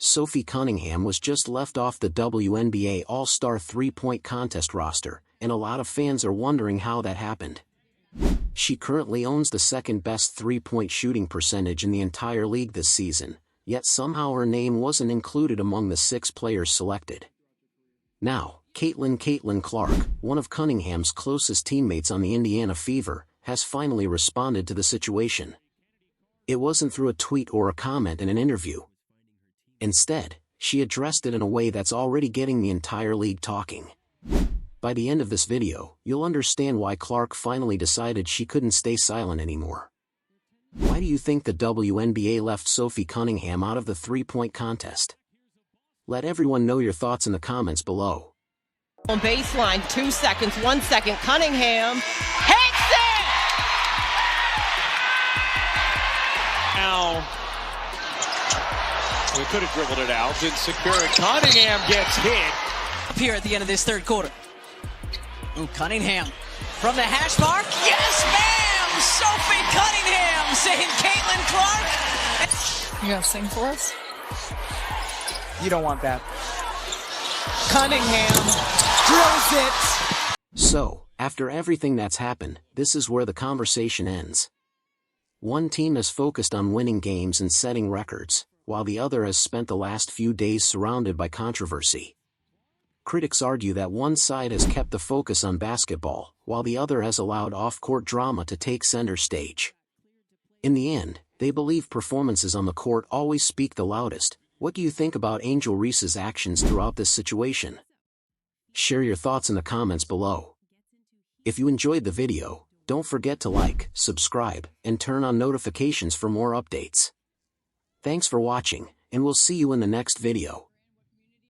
Sophie Cunningham was just left off the WNBA All-Star three-point contest roster, and a lot of fans are wondering how that happened. She currently owns the second-best three-point shooting percentage in the entire league this season, yet somehow her name wasn't included among the 6 players selected. Now, Caitlin Clark, one of Cunningham's closest teammates on the Indiana Fever, has finally responded to the situation. It wasn't through a tweet or a comment in an interview. Instead, she addressed it in a way that's already getting the entire league talking. By the end of this video, you'll understand why Clark finally decided she couldn't stay silent anymore. Why do you think the WNBA left Sophie Cunningham out of the three-point contest? Let everyone know your thoughts in the comments below. On baseline, 2 seconds, 1 second, Cunningham hits it! Now, we could have dribbled it out, didn't secure it. Cunningham gets hit. Up here at the end of this third quarter. Ooh, Cunningham from the hash mark. Yes, ma'am! Sophie Cunningham saying Caitlin Clark. You gonna sing for us? You don't want that. Cunningham drills it. So, after everything that's happened, this is where the conversation ends. One team is focused on winning games and setting records, while the other has spent the last few days surrounded by controversy. Critics argue that one side has kept the focus on basketball, while the other has allowed off-court drama to take center stage. In the end, they believe performances on the court always speak the loudest. What do you think about Angel Reese's actions throughout this situation? Share your thoughts in the comments below. If you enjoyed the video, don't forget to like, subscribe, and turn on notifications for more updates. Thanks for watching, and we'll see you in the next video.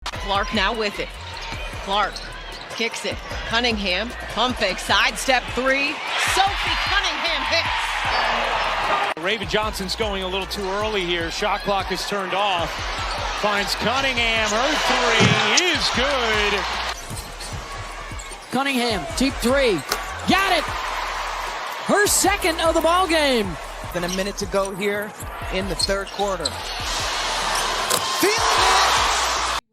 Clark now with it. Clark kicks it. Cunningham, pump fake, sidestep 3. Sophie Cunningham hits. Raven Johnson's going a little too early here. Shot clock is turned off. Finds Cunningham. Her 3 is good. Cunningham, deep 3. Got it! Her second of the ball game. Then a minute to go here in the third quarter.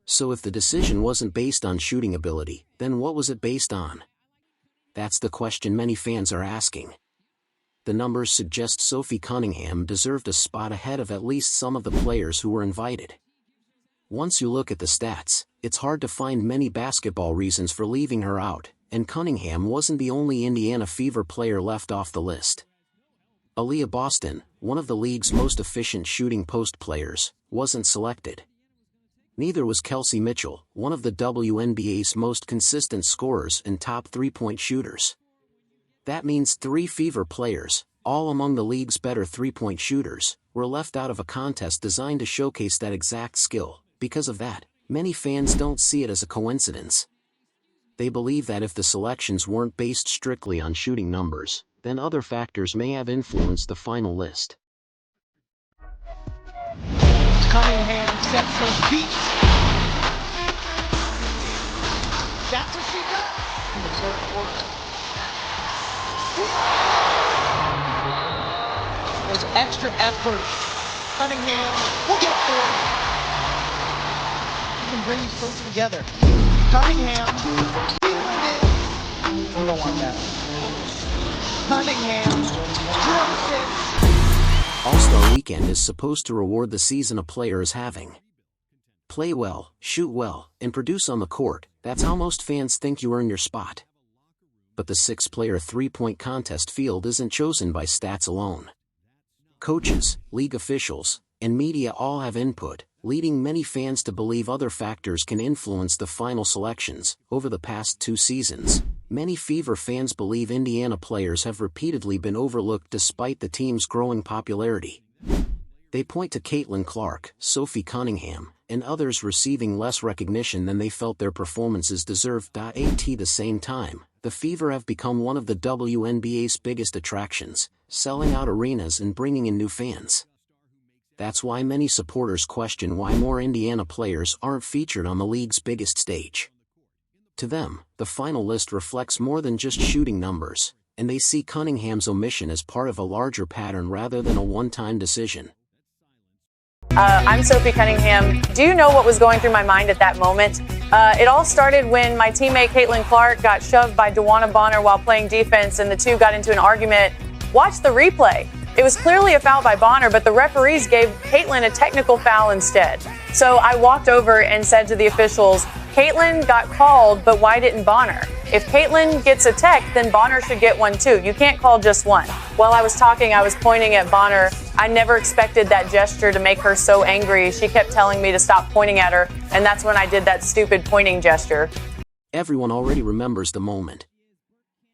So if the decision wasn't based on shooting ability, then what was it based on? That's the question many fans are asking. The numbers suggest Sophie Cunningham deserved a spot ahead of at least some of the players who were invited. Once you look at the stats, it's hard to find many basketball reasons for leaving her out, and Cunningham wasn't the only Indiana Fever player left off the list. Aaliyah Boston, one of the league's most efficient shooting post players, wasn't selected. Neither was Kelsey Mitchell, one of the WNBA's most consistent scorers and top three-point shooters. That means 3 Fever players, all among the league's better three-point shooters, were left out of a contest designed to showcase that exact skill. Because of that, many fans don't see it as a coincidence. They believe that if the selections weren't based strictly on shooting numbers, then other factors may have influenced the final list. Cunningham sets her feet. That's what she does in the third quarter. There's extra effort. Cunningham will get there. You can bring these folks together. Cunningham. You don't want that. Cunningham drills it. All-Star Weekend is supposed to reward the season a player is having. Play well, shoot well, and produce on the court. That's how most fans think you earn your spot. But the 6-player three-point contest field isn't chosen by stats alone. Coaches, league officials, and media all have input, leading many fans to believe other factors can influence the final selections. Over the past 2 seasons, many Fever fans believe Indiana players have repeatedly been overlooked despite the team's growing popularity. They point to Caitlin Clark, Sophie Cunningham, and others receiving less recognition than they felt their performances deserved. At the same time, the Fever have become one of the WNBA's biggest attractions, selling out arenas and bringing in new fans. That's why many supporters question why more Indiana players aren't featured on the league's biggest stage. To them, the final list reflects more than just shooting numbers, and they see Cunningham's omission as part of a larger pattern rather than a one-time decision. I'm Sophie Cunningham. Do you know what was going through my mind at that moment? It all started when my teammate Caitlin Clark got shoved by DeWanna Bonner while playing defense, and the two got into an argument. Watch the replay. It was clearly a foul by Bonner, but the referees gave Caitlin a technical foul instead. So I walked over and said to the officials, Caitlin got called, but why didn't Bonner? If Caitlin gets a tech, then Bonner should get one too. You can't call just one. While I was talking, I was pointing at Bonner. I never expected that gesture to make her so angry. She kept telling me to stop pointing at her, and that's when I did that stupid pointing gesture. Everyone already remembers the moment.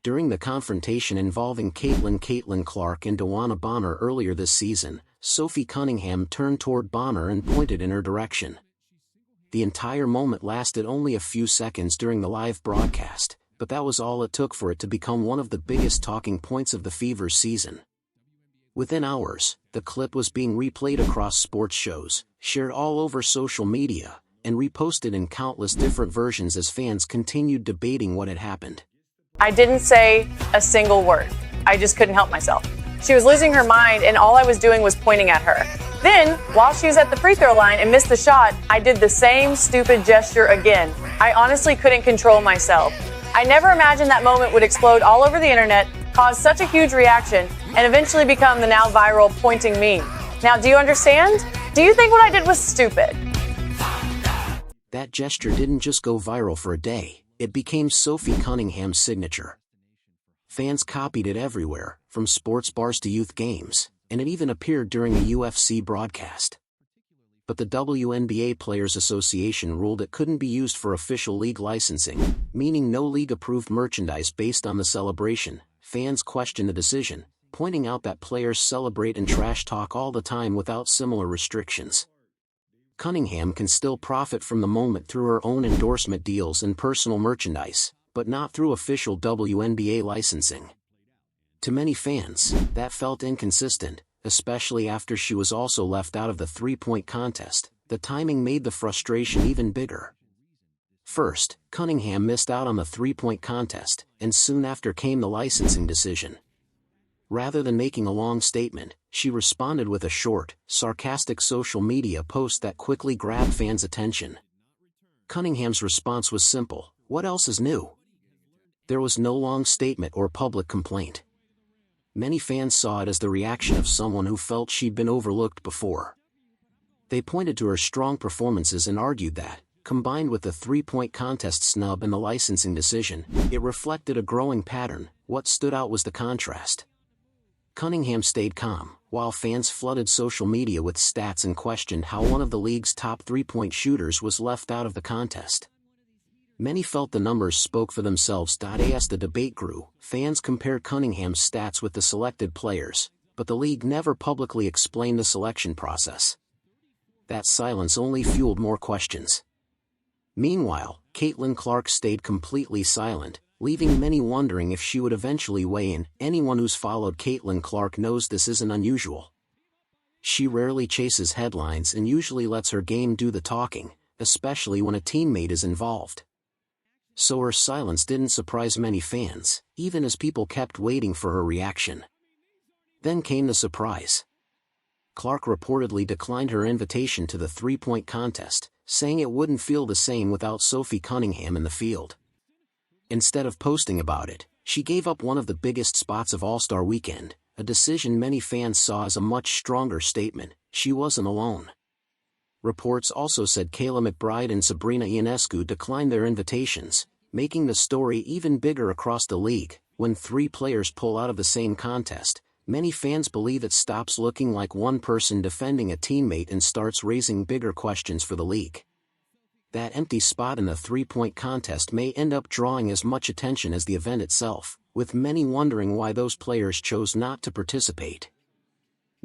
During the confrontation involving Caitlin Clark and DeWanna Bonner earlier this season, Sophie Cunningham turned toward Bonner and pointed in her direction. The entire moment lasted only a few seconds during the live broadcast, but that was all it took for it to become one of the biggest talking points of the Fever's season. Within hours, the clip was being replayed across sports shows, shared all over social media, and reposted in countless different versions as fans continued debating what had happened. I didn't say a single word. I just couldn't help myself. She was losing her mind, and all I was doing was pointing at her. Then, while she was at the free throw line and missed the shot, I did the same stupid gesture again. I honestly couldn't control myself. I never imagined that moment would explode all over the internet, cause such a huge reaction, and eventually become the now viral pointing meme. Now, do you understand? Do you think what I did was stupid? That gesture didn't just go viral for a day. It became Sophie Cunningham's signature. Fans copied it everywhere, from sports bars to youth games, and it even appeared during a UFC broadcast. But the WNBA Players Association ruled it couldn't be used for official league licensing, meaning no league-approved merchandise based on the celebration. Fans questioned the decision, pointing out that players celebrate and trash talk all the time without similar restrictions. Cunningham can still profit from the moment through her own endorsement deals and personal merchandise, but not through official WNBA licensing. To many fans, that felt inconsistent, especially after she was also left out of the three-point contest. The timing made the frustration even bigger. First, Cunningham missed out on the three-point contest, and soon after came the licensing decision. Rather than making a long statement, she responded with a short, sarcastic social media post that quickly grabbed fans' attention. Cunningham's response was simple: "What else is new?" There was no long statement or public complaint. Many fans saw it as the reaction of someone who felt she'd been overlooked before. They pointed to her strong performances and argued that, combined with the three-point contest snub and the licensing decision, it reflected a growing pattern. What stood out was the contrast. Cunningham stayed calm, while fans flooded social media with stats and questioned how one of the league's top three-point shooters was left out of the contest. Many felt the numbers spoke for themselves. As the debate grew, fans compared Cunningham's stats with the selected players, but the league never publicly explained the selection process. That silence only fueled more questions. Meanwhile, Caitlin Clark stayed completely silent, leaving many wondering if she would eventually weigh in. Anyone who's followed Caitlin Clark knows this isn't unusual. She rarely chases headlines and usually lets her game do the talking, especially when a teammate is involved. So her silence didn't surprise many fans, even as people kept waiting for her reaction. Then came the surprise. Clark reportedly declined her invitation to the three-point contest, saying it wouldn't feel the same without Sophie Cunningham in the field. Instead of posting about it, she gave up one of the biggest spots of All-Star Weekend, a decision many fans saw as a much stronger statement. She wasn't alone. Reports also said Kayla McBride and Sabrina Ionescu declined their invitations, making the story even bigger across the league. When three players pull out of the same contest, many fans believe it stops looking like one person defending a teammate and starts raising bigger questions for the league. That empty spot in the three-point contest may end up drawing as much attention as the event itself, with many wondering why those players chose not to participate.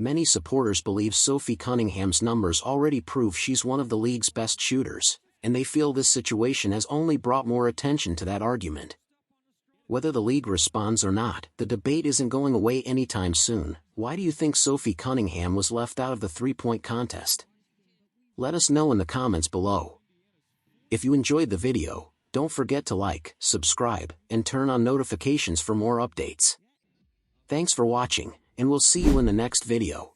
Many supporters believe Sophie Cunningham's numbers already prove she's one of the league's best shooters, and they feel this situation has only brought more attention to that argument. Whether the league responds or not, the debate isn't going away anytime soon. Why do you think Sophie Cunningham was left out of the three-point contest? Let us know in the comments below. If you enjoyed the video, don't forget to like, subscribe, and turn on notifications for more updates. Thanks for watching, and we'll see you in the next video.